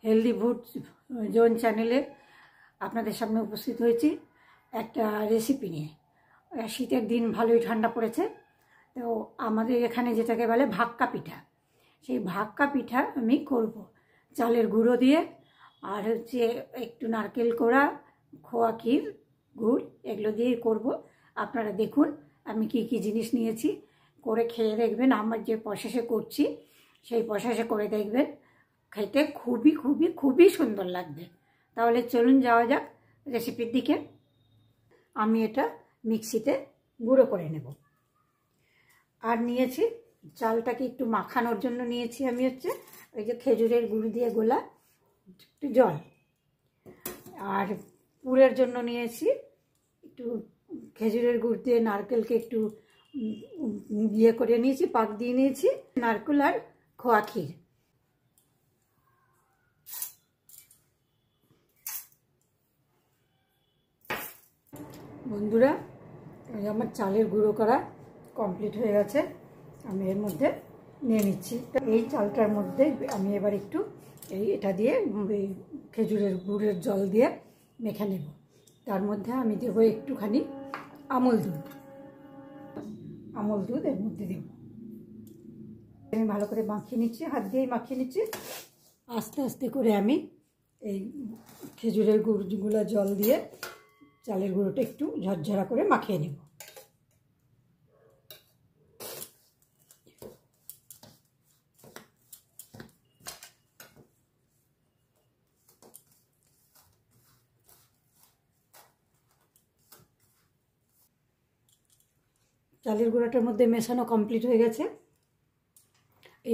Healthy food zone চ্যানেলে আপনাদের সামনে উপস্থিত হয়েছি একটা রেসিপি নিয়ে। শীতের দিন ভালোই ঠান্ডা পড়েছে, তো আমাদের এখানে যেটাকে বলে ভাক্কা পিঠা, সেই ভাক্কা পিঠা আমি করব চালের গুঁড়ো দিয়ে, আর হচ্ছে একটু নারকেল কোড়া, খোয়া ক্ষীর, গুড় এগুলো দিয়েই করব। আপনারা দেখুন আমি কি কি জিনিস নিয়েছি, করে খেয়ে দেখবেন। আমার যে প্রসেসে করছি সেই প্রসেসে করে দেখবেন, খেতে খুবই খুবই খুবই সুন্দর লাগবে। তাহলে চলুন যাওয়া যাক রেসিপির দিকে। আমি এটা মিক্সিতে গুঁড়ো করে নেব। আর নিয়েছি চালটাকে একটু মাখানোর জন্য নিয়েছি আমি হচ্ছে ওই যে খেজুরের গুড় দিয়ে গোলা একটু জল, আর পুরের জন্য নিয়েছি একটু খেজুরের গুড় দিয়ে নারকেলকে একটু ইয়ে করে নিয়েছি, পাক দিয়ে নিয়েছি, নারকেল আর খোয়া ক্ষীর। বন্ধুরা, আমার চালের গুঁড়ো করা কমপ্লিট হয়ে গেছে, আমি এর মধ্যে নিয়ে নিচ্ছি। এই চালটার মধ্যে আমি এবার একটু এটা দিয়ে খেজুরের গুড়ের জল দিয়ে মেখে নেব। তার মধ্যে আমি দেবো একটুখানি আমুল দুধ, এর মধ্যে দেব। আমি ভালো করে মাখিয়ে নিচ্ছি, হাত দিয়েই মাখিয়ে নিচ্ছি। আস্তে আস্তে করে আমি এই খেজুরের গুঁড়ো জল দিয়ে চালের গুঁড়োটা একটু ঝরঝরা করে মাখিয়ে নেব। চালের গুঁড়োটার মধ্যে মেশানো কমপ্লিট হয়ে গেছে।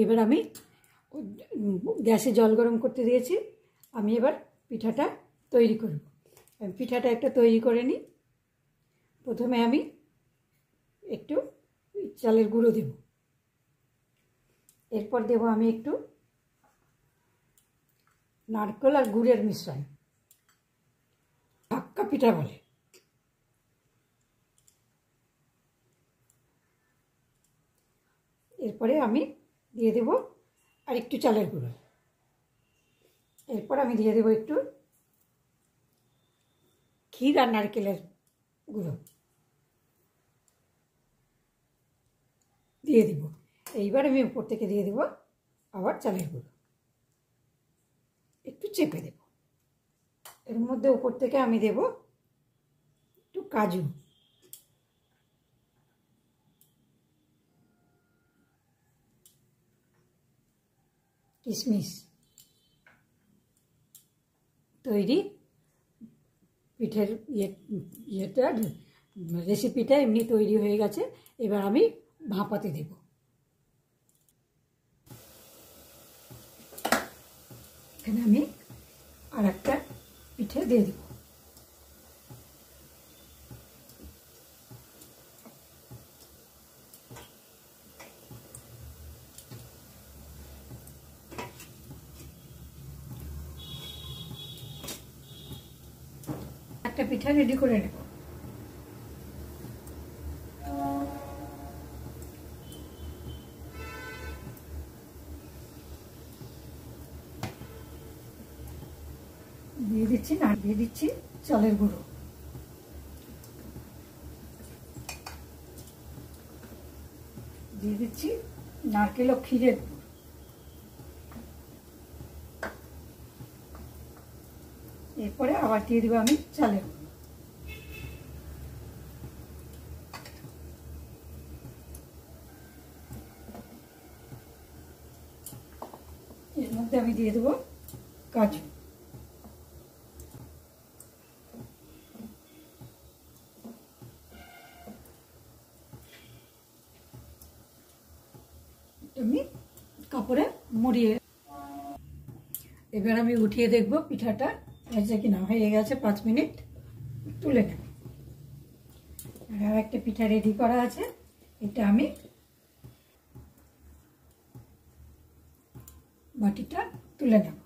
এবার আমি গ্যাসে জল গরম করতে দিয়েছি, আমি এবার পিঠাটা তৈরি করব। পিঠাটা একটা তৈরি করে নিই। প্রথমে আমি একটু চালের গুঁড়ো দেব, এরপর দেব আমি একটু নারকেল আর গুড়ের মিশ্রণ, ভাক্কা পিঠা বলে। এরপরে আমি দিয়ে দেব আর একটু চালের গুঁড়ো, এরপর আমি দিয়ে দেব একটু ক্ষীর আর নারকেলের গুঁড়ো দিয়ে দিব। এইবার আমি উপর থেকে দিয়ে দেব আবার চালের গুঁড়ো, একটু চেপে দেব। এর মধ্যে উপর থেকে আমি দেব একটু কাজু, কিশমিশ। তৈরি পিঠের ইয়েটা রেসিপিটা এমনি তৈরি হয়ে গেছে। এবার আমি ভাপাতে দেব। এখানে আমি আর একটা পিঠে দিয়ে দেব। একটা পিঠা রেডি করে নেব। দিয়ে দিচ্ছি চালের গুঁড়ো, দিয়ে দিচ্ছি নারকেল ও ক্ষীরের গুঁড়ো, এরপরে আবার দিয়ে দেবো আমি চালের গুঁড়ো। এর মধ্যে আমি দিয়ে দেবো কাজু, আমি কাপড়ে মুড়িয়ে। এবার আমি উঠিয়ে দেখবো পিঠাটা হয়েছে কিনা। হয়ে গেছে, 5 মিনিট, তুলে নেব। আর একটা পিঠা রেডি করা আছে, এটা আমি বাটিটা তুলে নেব,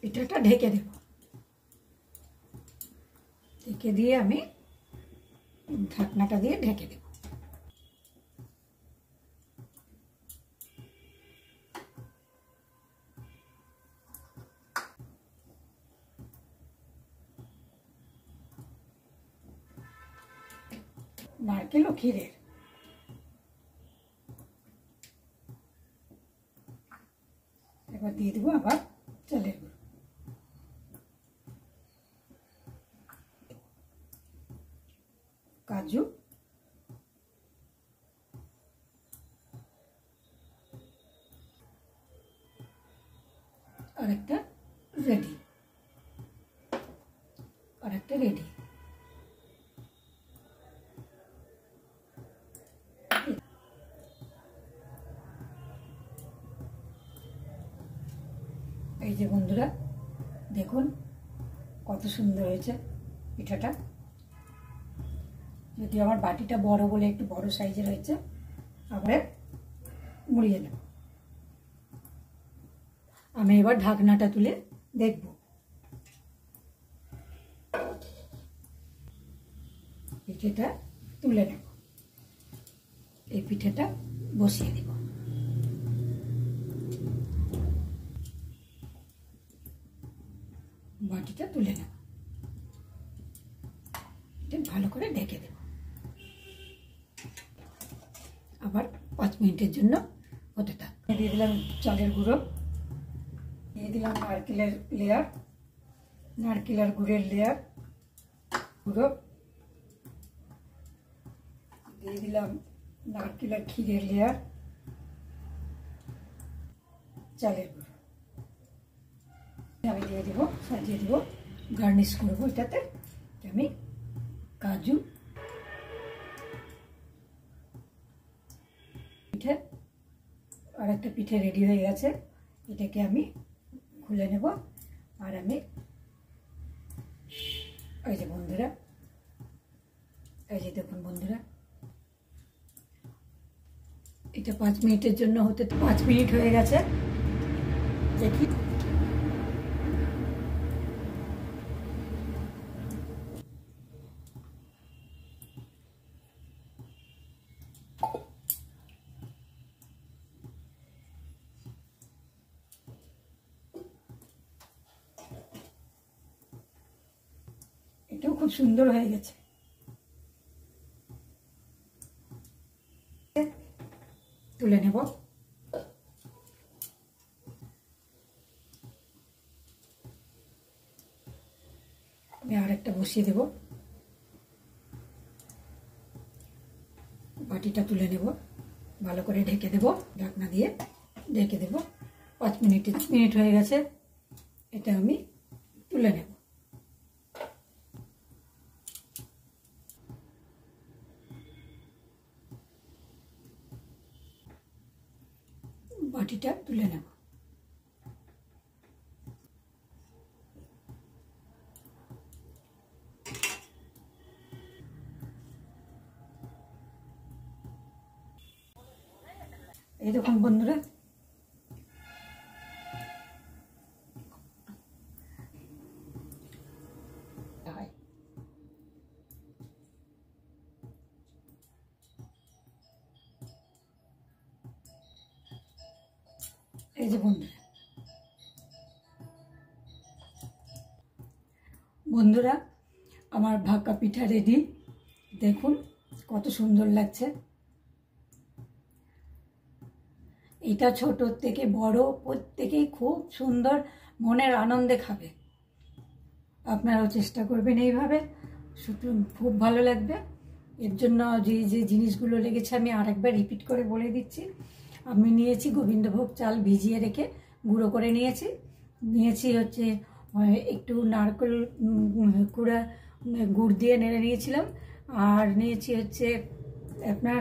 পিঠাটা ঢেকে দেব। ঢেকে দিয়ে আমি ঢাকনাটা দিয়ে ঢেকে দেব। নারকেল ও ক্ষীরের। এবার দিয়ে দেবো আবার চালের গুঁড়ো, কাজু, আরেকটা রেডি, আরেকটা রেডি। এই যে বন্ধুরা দেখুন কত সুন্দর হয়েছে পিঠাটা। যদি আমার বাটিটা বড় বলে একটু বড় সাইজের হয়েছে, আবার মুড়িয়ে নেব। আমি এবার ঢাকনাটা তুলে দেখব। পিঠেটা তুলে নেব, এই পিঠেটা বসিয়ে দেব। বাটিটা তুলে নেব, এটা ভালো করে ঢেকে দেব। আবার 5 মিনিটের জন্য হতে থাক। দিয়ে দিলাম চালের গুঁড়ো, দিয়ে দিলাম নারকেলের লেয়ার, নারকেল আর গুড়ের লেয়ার গুঁড়ো, দিয়ে দিলাম নারকেল আর ক্ষীরের লেয়ার, চালের গুঁড়ো আমি দিয়ে দেবো, সাজিয়ে দেবো, গার্নিশ করবো এটাতে। আমি কাজু, পিঠে, আর একটা পিঠে রেডি হয়ে গেছে, এটাকে আমি খুলে নেব। আর আমি এই যে বন্ধুরা, এই যে দেখুন বন্ধুরা, এটা 5 মিনিটের জন্য হতে 5 মিনিট হয়ে গেছে। দেখি এটাও খুব সুন্দর হয়ে গেছে। তুলে নেব। আমি আরেকটা বসিয়ে দেব, বাটিটা তুলে নেব, ভালো করে ঢেকে দেব, ঢাকনা দিয়ে ঢেকে দেব। 5 মিনিট হয়ে গেছে, এটা আমি তুলে নেব। বাটিটা তুলে নেব। এই দেখুন বন্ধুরা, এই যে বন্ধুরা আমার ভাক্কা পিঠা রেডি। দেখুন কত সুন্দর লাগছে। এটা ছোট থেকে বড় প্রত্যেকেই খুব সুন্দর মনের আনন্দে খাবে। আপনারাও চেষ্টা করবেন এইভাবে, খুব ভালো লাগবে। এর জন্য যে যে জিনিসগুলো লেগেছে আমি আরেকবার রিপিট করে বলে দিচ্ছি। আমি নিয়েছি গোবিন্দভোগ চাল ভিজিয়ে রেখে গুঁড়ো করে নিয়েছি হচ্ছে একটু নারকেল গুড় দিয়ে নেড়ে নিয়েছিলাম। আর নিয়েছি হচ্ছে আপনার